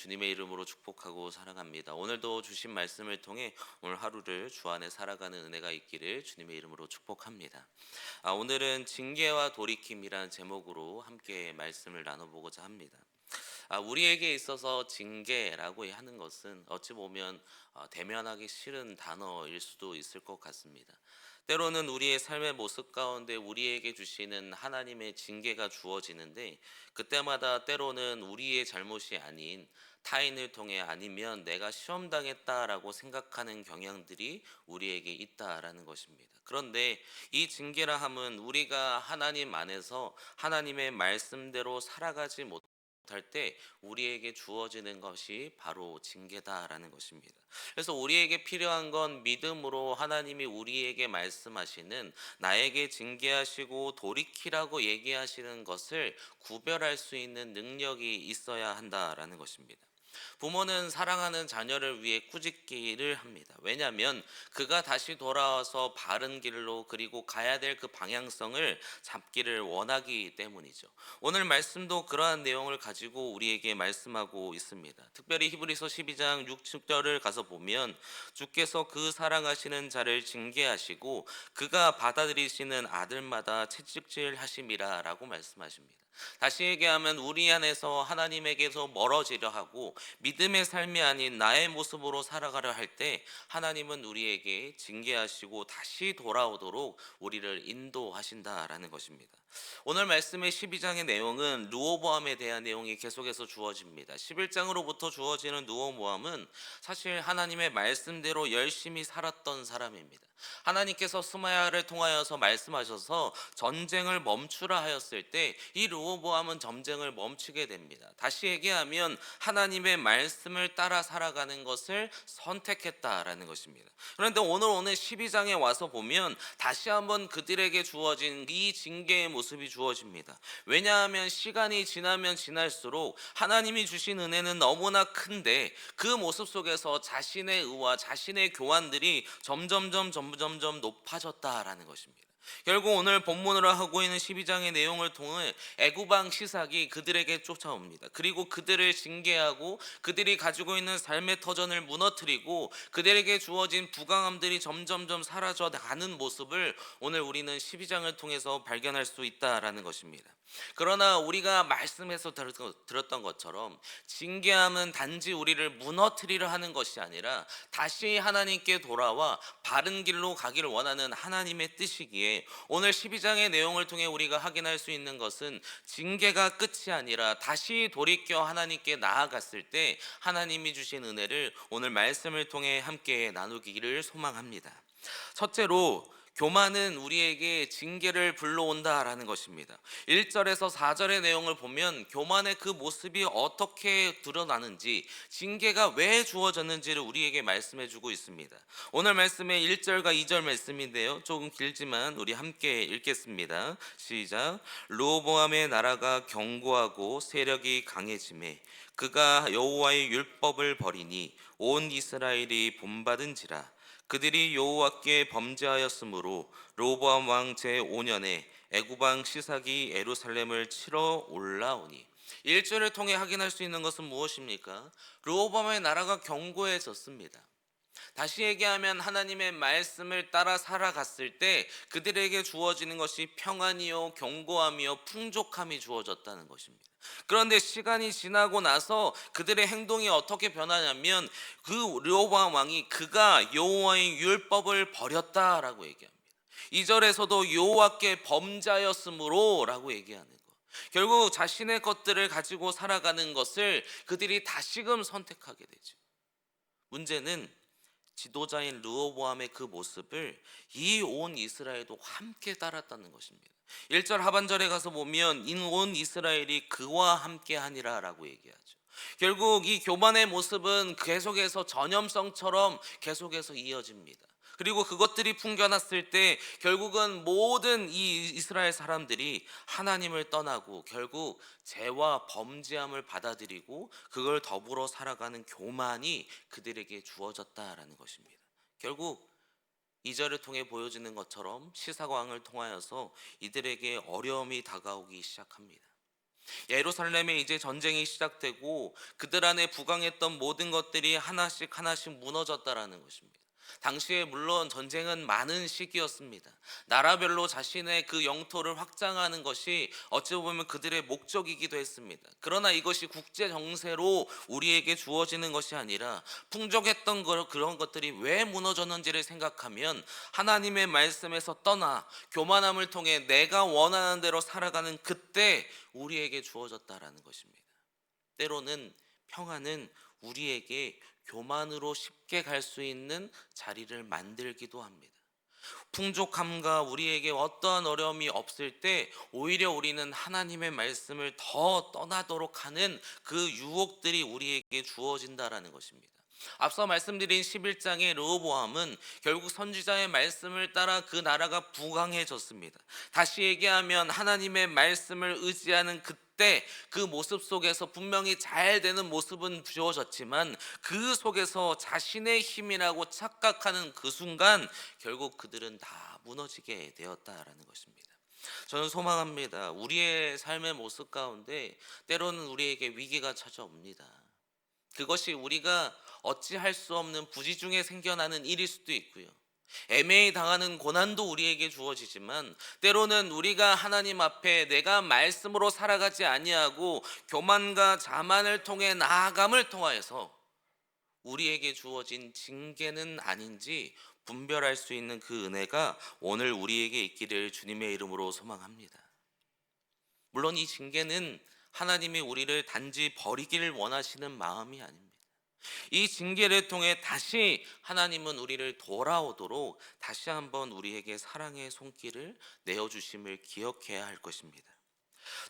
주님의 이름으로 축복하고 사랑합니다. 오늘도 주신 말씀을 통해 오늘 하루를 주 안에 살아가는 은혜가 있기를 주님의 이름으로 축복합니다. 오늘은 징계와 돌이킴이라는 제목으로 함께 말씀을 나눠보고자 합니다. 우리에게 있어서 징계라고 하는 것은 어찌 보면 대면하기 싫은 단어일 수도 있을 것 같습니다. 때로는 우리의 삶의 모습 가운데 우리에게 주시는 하나님의 징계가 주어지는데, 그때마다 때로는 우리의 잘못이 아닌 타인을 통해 아니면 내가 시험당했다라고 생각하는 경향들이 우리에게 있다라는 것입니다. 그런데 이 징계라 함은 우리가 하나님 안에서 하나님의 말씀대로 살아가지 못할 때 우리에게 주어지는 것이 바로 징계다라는 것입니다. 그래서 우리에게 필요한 건 믿음으로 하나님이 우리에게 말씀하시는, 나에게 징계하시고 돌이키라고 얘기하시는 것을 구별할 수 있는 능력이 있어야 한다라는 것입니다. 부모는 사랑하는 자녀를 위해 꾸짖기를 합니다. 왜냐하면 그가 다시 돌아와서 바른 길로, 그리고 가야 될 그 방향성을 잡기를 원하기 때문이죠. 오늘 말씀도 그러한 내용을 가지고 우리에게 말씀하고 있습니다. 특별히 히브리서 12장 6, 7절을 가서 보면, 주께서 그 사랑하시는 자를 징계하시고 그가 받아들이시는 아들마다 채찍질 하심이라 라고 말씀하십니다. 다시 얘기하면 우리 안에서 하나님에게서 멀어지려 하고 믿음의 삶이 아닌 나의 모습으로 살아가려 할 때 하나님은 우리에게 징계하시고 다시 돌아오도록 우리를 인도하신다라는 것입니다. 오늘 말씀의 12장의 내용은 르호보암에 대한 내용이 계속해서 주어집니다. 11장으로부터 주어지는 르호보암은 사실 하나님의 말씀대로 열심히 살았던 사람입니다. 하나님께서 스마야를 통하여서 말씀하셔서 전쟁을 멈추라 하였을 때 이 르호보암은 전쟁을 멈추게 됩니다. 다시 얘기하면 하나님의 말씀을 따라 살아가는 것을 선택했다라는 것입니다. 그런데 오늘 12장에 와서 보면 다시 한번 그들에게 주어진 이 징계의 모습이 주어집니다. 왜냐하면 시간이 지나면 지날수록 하나님이 주신 은혜는 너무나 큰데 그 모습 속에서 자신의 의와 자신의 교환들이 점점 높아졌다라는 것입니다. 결국 오늘 본문으로 하고 있는 12장의 내용을 통해 애구방 시삭이 그들에게 쫓아옵니다. 그리고 그들을 징계하고 그들이 가지고 있는 삶의 터전을 무너뜨리고 그들에게 주어진 부강함들이 점점점 사라져 가는 모습을 오늘 우리는 12장을 통해서 발견할 수 있다라는 것입니다. 그러나 우리가 말씀에서 들었던 것처럼 징계함은 단지 우리를 무너뜨리려 하는 것이 아니라 다시 하나님께 돌아와 바른 길로 가기를 원하는 하나님의 뜻이기에, 오늘 12장의 내용을 통해 우리가 확인할 수 있는 것은 징계가 끝이 아니라 다시 돌이켜 하나님께 나아갔을 때 하나님이 주신 은혜를 오늘 말씀을 통해 함께 나누기를 소망합니다. 첫째로, 교만은 우리에게 징계를 불러온다라는 것입니다. 1절에서 4절의 내용을 보면 교만의 그 모습이 어떻게 드러나는지, 징계가 왜 주어졌는지를 우리에게 말씀해 주고 있습니다. 오늘 말씀의 1절과 2절 말씀인데요, 조금 길지만 우리 함께 읽겠습니다. 시작. 르호보암의 나라가 견고하고 세력이 강해지매 그가 여호와의 율법을 버리니 온 이스라엘이 본받은지라. 그들이 여호와께 범죄하였으므로 르호보암 왕 제5년에 애구방 시삭이 예루살렘을 치러 올라오니. 1절을 통해 확인할 수 있는 것은 무엇입니까? 르호보암의 나라가 견고해졌습니다. 다시 얘기하면 하나님의 말씀을 따라 살아갔을 때 그들에게 주어지는 것이 평안이요 견고함이요 풍족함이 주어졌다는 것입니다. 그런데 시간이 지나고 나서 그들의 행동이 어떻게 변하냐면, 그 르호보암 왕이 그가 여호와의 율법을 버렸다라고 얘기합니다. 2절에서도 여호와께 범죄하였으므로 라고 얘기하는 거. 결국 자신의 것들을 가지고 살아가는 것을 그들이 다시금 선택하게 되죠. 문제는 지도자인 르호보암의 그 모습을 이 온 이스라엘도 함께 따랐다는 것입니다. 1절 하반절에 가서 보면 온 이스라엘이 그와 함께 하니라 라고 얘기하죠. 결국 이 교만의 모습은 계속해서 전염성처럼 계속해서 이어집니다. 그리고 그것들이 풍겨났을 때 결국은 모든 이 이스라엘 사람들이 하나님을 떠나고 결국 죄와 범죄함을 받아들이고 그걸 더불어 살아가는 교만이 그들에게 주어졌다라는 것입니다. 결국 2절을 통해 보여지는 것처럼 시사왕을 통하여서 이들에게 어려움이 다가오기 시작합니다. 예루살렘에 이제 전쟁이 시작되고 그들 안에 부강했던 모든 것들이 하나씩 하나씩 무너졌다라는 것입니다. 당시에 물론 전쟁은 많은 시기였습니다. 나라별로 자신의 그 영토를 확장하는 것이 어찌 보면 그들의 목적이기도 했습니다. 그러나 이것이 국제 정세로 우리에게 주어지는 것이 아니라 풍족했던 그런 것들이 왜 무너졌는지를 생각하면 하나님의 말씀에서 떠나 교만함을 통해 내가 원하는 대로 살아가는 그때 우리에게 주어졌다라는 것입니다. 때로는 평안은 우리에게 교만으로 쉽게 갈 수 있는 자리를 만들기도 합니다. 풍족함과 우리에게 어떠한 어려움이 없을 때 오히려 우리는 하나님의 말씀을 더 떠나도록 하는 그 유혹들이 우리에게 주어진다라는 것입니다. 앞서 말씀드린 11장의 르호보암은 결국 선지자의 말씀을 따라 그 나라가 부강해졌습니다. 다시 얘기하면 하나님의 말씀을 의지하는 그때 그 모습 속에서 분명히 잘 되는 모습은 주어졌지만 그 속에서 자신의 힘이라고 착각하는 그 순간 결국 그들은 다 무너지게 되었다라는 것입니다. 저는 소망합니다. 우리의 삶의 모습 가운데 때로는 우리에게 위기가 찾아옵니다. 그것이 우리가 어찌할 수 없는 부지 중에 생겨나는 일일 수도 있고요. 애매히 당하는 고난도 우리에게 주어지지만 때로는 우리가 하나님 앞에 내가 말씀으로 살아가지 아니하고 교만과 자만을 통해 나아감을 통하여서 우리에게 주어진 징계는 아닌지 분별할 수 있는 그 은혜가 오늘 우리에게 있기를 주님의 이름으로 소망합니다. 물론 이 징계는 하나님이 우리를 단지 버리기를 원하시는 마음이 아닙니다. 이 징계를 통해 다시 하나님은 우리를 돌아오도록 다시 한번 우리에게 사랑의 손길을 내어주심을 기억해야 할 것입니다.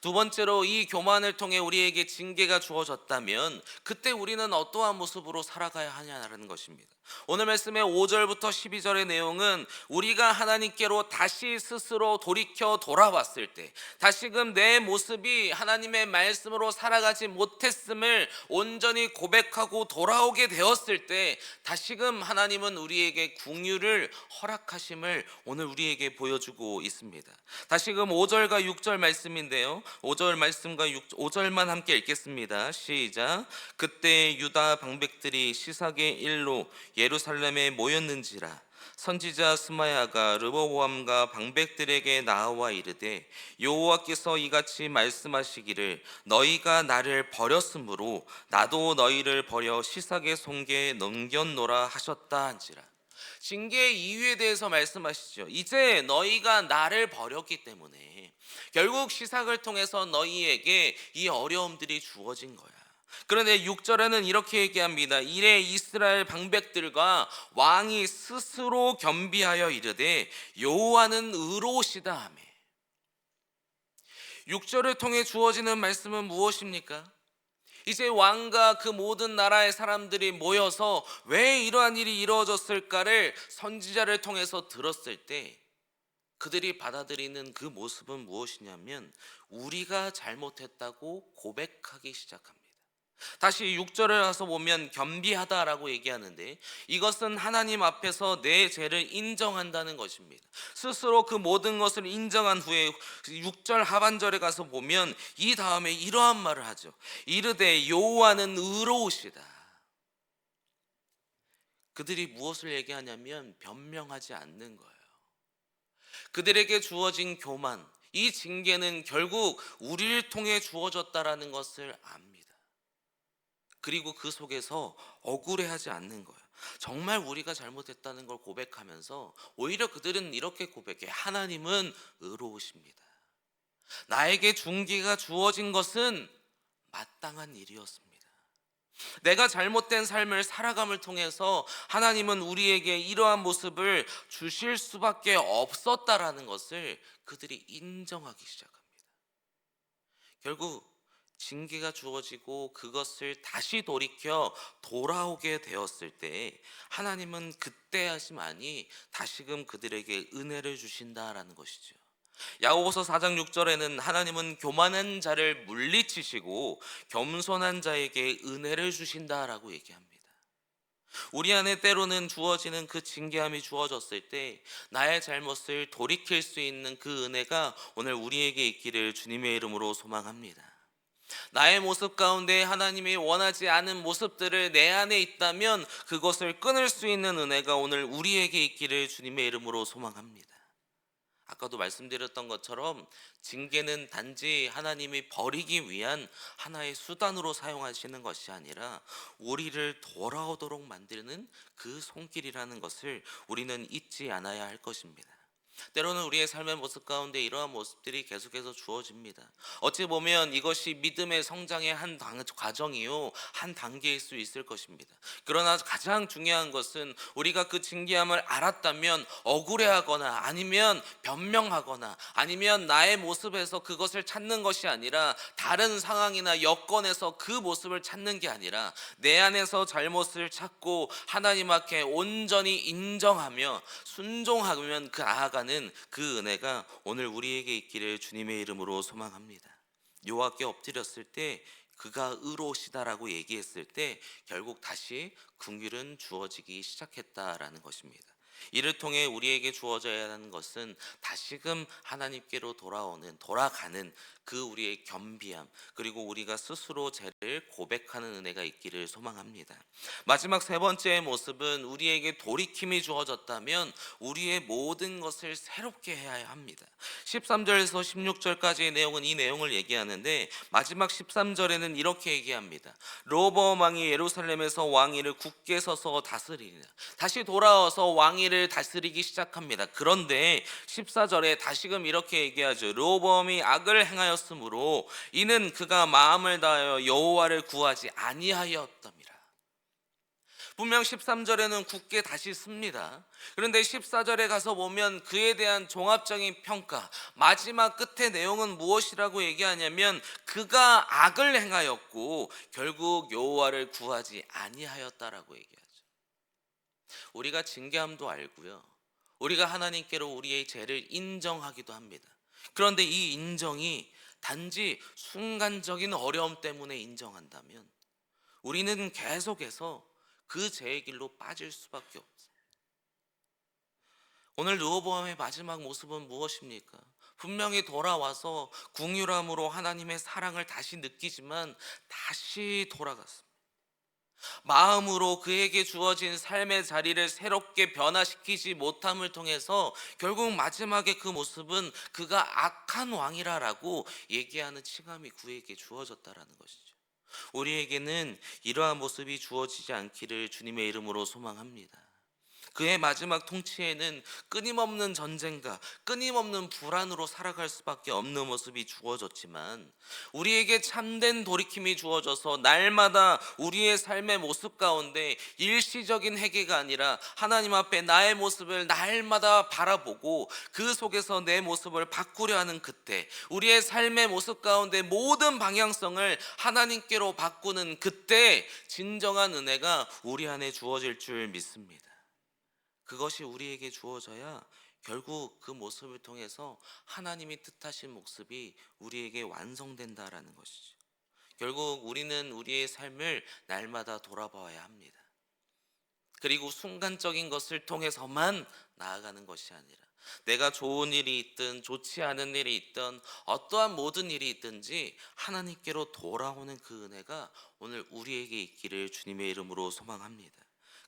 두 번째로 이 교만을 통해 우리에게 징계가 주어졌다면 그때 우리는 어떠한 모습으로 살아가야 하냐는 것입니다. 오늘 말씀의 5절부터 12절의 내용은 우리가 하나님께로 다시 스스로 돌이켜 돌아왔을 때 다시금 내 모습이 하나님의 말씀으로 살아가지 못했음을 온전히 고백하고 돌아오게 되었을 때 다시금 하나님은 우리에게 긍휼을 허락하심을 오늘 우리에게 보여주고 있습니다. 다시금 5절과 6절 말씀인데요, 5절 말씀과 5절만 함께 읽겠습니다. 시작. 그때 유다 방백들이 시삭의 일로 예루살렘에 모였는지라 선지자 스마야가 르호보암과 방백들에게 나와 이르되 여호와께서 이같이 말씀하시기를 너희가 나를 버렸으므로 나도 너희를 버려 시삭의 손에 넘겼노라 하셨다 한지라. 징계 이유에 대해서 말씀하시죠. 이제 너희가 나를 버렸기 때문에 결국 시삭을 통해서 너희에게 이 어려움들이 주어진 거야. 그런데 6절에는 이렇게 얘기합니다. 이래 이스라엘 방백들과 왕이 스스로 겸비하여 이르되 여호와는 의로우시다 하며. 6절을 통해 주어지는 말씀은 무엇입니까? 이제 왕과 그 모든 나라의 사람들이 모여서 왜 이러한 일이 이루어졌을까를 선지자를 통해서 들었을 때 그들이 받아들이는 그 모습은 무엇이냐면 우리가 잘못했다고 고백하기 시작합니다. 다시 6절에 가서 보면 겸비하다라고 얘기하는데 이것은 하나님 앞에서 내 죄를 인정한다는 것입니다. 스스로 그 모든 것을 인정한 후에 6절 하반절에 가서 보면 이 다음에 이러한 말을 하죠. 이르되 여호와는 의로우시다. 그들이 무엇을 얘기하냐면 변명하지 않는 거예요. 그들에게 주어진 교만, 이 징계는 결국 우리를 통해 주어졌다라는 것을 압니다. 그리고 그 속에서 억울해하지 않는 거예요. 정말 우리가 잘못했다는 걸 고백하면서 오히려 그들은 이렇게 고백해. 하나님은 의로우십니다. 나에게 징계가 주어진 것은 마땅한 일이었습니다. 내가 잘못된 삶을 살아감을 통해서 하나님은 우리에게 이러한 모습을 주실 수밖에 없었다라는 것을 그들이 인정하기 시작합니다. 결국 징계가 주어지고 그것을 다시 돌이켜 돌아오게 되었을 때 하나님은 그때 하심아니 다시금 그들에게 은혜를 주신다라는 것이죠. 야고보서 4장 6절에는 하나님은 교만한 자를 물리치시고 겸손한 자에게 은혜를 주신다라고 얘기합니다. 우리 안에 때로는 주어지는 그 징계함이 주어졌을 때 나의 잘못을 돌이킬 수 있는 그 은혜가 오늘 우리에게 있기를 주님의 이름으로 소망합니다. 나의 모습 가운데 하나님이 원하지 않은 모습들을 내 안에 있다면 그것을 끊을 수 있는 은혜가 오늘 우리에게 있기를 주님의 이름으로 소망합니다. 아까도 말씀드렸던 것처럼 징계는 단지 하나님이 버리기 위한 하나의 수단으로 사용하시는 것이 아니라 우리를 돌아오도록 만드는 그 손길이라는 것을 우리는 잊지 않아야 할 것입니다. 때로는 우리의 삶의 모습 가운데 이러한 모습들이 계속해서 주어집니다. 어찌 보면 이것이 믿음의 성장의 과정이요, 한 단계일 수 있을 것입니다. 그러나 가장 중요한 것은 우리가 그 징계함을 알았다면 억울해하거나 아니면 변명하거나 아니면 나의 모습에서 그것을 찾는 것이 아니라 다른 상황이나 여건에서 그 모습을 찾는 게 아니라 내 안에서 잘못을 찾고 하나님 앞에 온전히 인정하며 순종하면 그 나아가는 그 은혜가 오늘 우리에게 있기를 주님의 이름으로 소망합니다. 여호와께 엎드렸을 때 그가 의로우시다라고 얘기했을 때 결국 다시 긍휼은 주어지기 시작했다라는 것입니다. 이를 통해 우리에게 주어져야 하는 것은 다시금 하나님께로 돌아가는 그 우리의 겸비함, 그리고 우리가 스스로 죄를 고백하는 은혜가 있기를 소망합니다. 마지막 세 번째의 모습은 우리에게 돌이킴이 주어졌다면 우리의 모든 것을 새롭게 해야 합니다. 13절에서 16절까지의 내용은 이 내용을 얘기하는데 마지막 13절에는 이렇게 얘기합니다. 르호보암 왕이 예루살렘에서 왕위를 굳게 서서 다스리니라. 다시 돌아와서 왕위를 다스리기 시작합니다. 그런데 14절에 다시금 이렇게 얘기하죠. 르호보암이 악을 행하였으므로 이는 그가 마음을 다하여 여호와를 구하지 아니하였답니다. 분명 13절에는 굳게 다시 씁니다. 그런데 14절에 가서 보면 그에 대한 종합적인 평가, 마지막 끝의 내용은 무엇이라고 얘기하냐면 그가 악을 행하였고 결국 여호와를 구하지 아니하였다라고 얘기하죠. 우리가 징계함도 알고요, 우리가 하나님께로 우리의 죄를 인정하기도 합니다. 그런데 이 인정이 단지 순간적인 어려움 때문에 인정한다면 우리는 계속해서 그 죄의 길로 빠질 수밖에 없어요. 오늘 르호보암의 마지막 모습은 무엇입니까? 분명히 돌아와서 긍휼함으로 하나님의 사랑을 다시 느끼지만 다시 돌아갔습니다. 마음으로 그에게 주어진 삶의 자리를 새롭게 변화시키지 못함을 통해서 결국 마지막에 그 모습은 그가 악한 왕이라고 얘기하는 칭함이 그에게 주어졌다라는 것이죠. 우리에게는 이러한 모습이 주어지지 않기를 주님의 이름으로 소망합니다. 그의 마지막 통치에는 끊임없는 전쟁과 끊임없는 불안으로 살아갈 수밖에 없는 모습이 주어졌지만 우리에게 참된 돌이킴이 주어져서 날마다 우리의 삶의 모습 가운데 일시적인 회개가 아니라 하나님 앞에 나의 모습을 날마다 바라보고 그 속에서 내 모습을 바꾸려 하는 그때, 우리의 삶의 모습 가운데 모든 방향성을 하나님께로 바꾸는 그때 진정한 은혜가 우리 안에 주어질 줄 믿습니다. 그것이 우리에게 주어져야 결국 그 모습을 통해서 하나님이 뜻하신 모습이 우리에게 완성된다라는 것이죠. 결국 우리는 우리의 삶을 날마다 돌아봐야 합니다. 그리고 순간적인 것을 통해서만 나아가는 것이 아니라 내가 좋은 일이 있든 좋지 않은 일이 있든 어떠한 모든 일이 있든지 하나님께로 돌아오는 그 은혜가 오늘 우리에게 있기를 주님의 이름으로 소망합니다.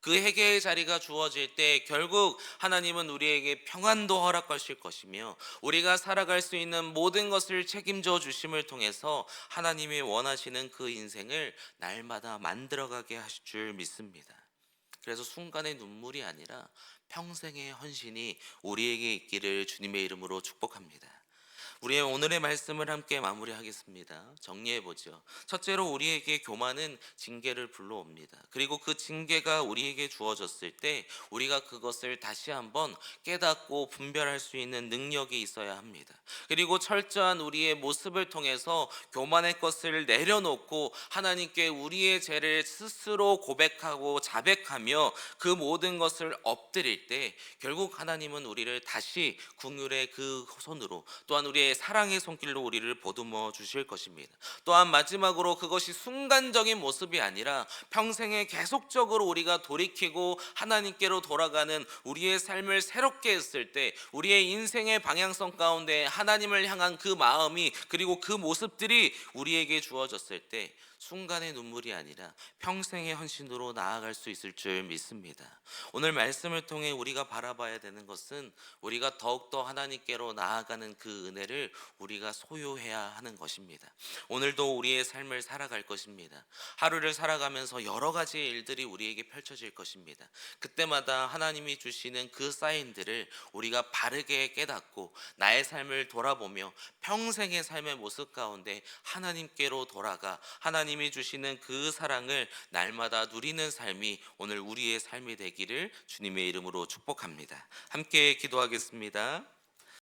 그 회개의 자리가 주어질 때 결국 하나님은 우리에게 평안도 허락하실 것이며 우리가 살아갈 수 있는 모든 것을 책임져 주심을 통해서 하나님이 원하시는 그 인생을 날마다 만들어가게 하실 줄 믿습니다. 그래서 순간의 눈물이 아니라 평생의 헌신이 우리에게 있기를 주님의 이름으로 축복합니다. 우리의 오늘의 말씀을 함께 마무리하겠습니다. 정리해보죠. 첫째로 우리에게 교만은 징계를 불러옵니다. 그리고 그 징계가 우리에게 주어졌을 때 우리가 그것을 다시 한번 깨닫고 분별할 수 있는 능력이 있어야 합니다. 그리고 철저한 우리의 모습을 통해서 교만의 것을 내려놓고 하나님께 우리의 죄를 스스로 고백하고 자백하며 그 모든 것을 엎드릴 때 결국 하나님은 우리를 다시 긍휼의 그 손으로, 또한 우리의 그의 사랑의 손길로 우리를 보듬어 주실 것입니다. 또한 마지막으로 그것이 순간적인 모습이 아니라 평생에 계속적으로 우리가 돌이키고 하나님께로 돌아가는 우리의 삶을 새롭게 했을 때, 우리의 인생의 방향성 가운데 하나님을 향한 그 마음이, 그리고 그 모습들이 우리에게 주어졌을 때 순간의 눈물이 아니라 평생의 헌신으로 나아갈 수 있을 줄 믿습니다. 오늘 말씀을 통해 우리가 바라봐야 되는 것은 우리가 더욱더 하나님께로 나아가는 그 은혜를 우리가 소유해야 하는 것입니다. 오늘도 우리의 삶을 살아갈 것입니다. 하루를 살아가면서 여러 가지 일들이 우리에게 펼쳐질 것입니다. 그때마다 하나님이 주시는 그 사인들을 우리가 바르게 깨닫고 나의 삶을 돌아보며 평생의 삶의 모습 가운데 하나님께로 돌아가 하나님이 주시는 그 사랑을 날마다 누리는 삶이 오늘 우리의 삶이 되기를 주님의 이름으로 축복합니다. 함께 기도하겠습니다.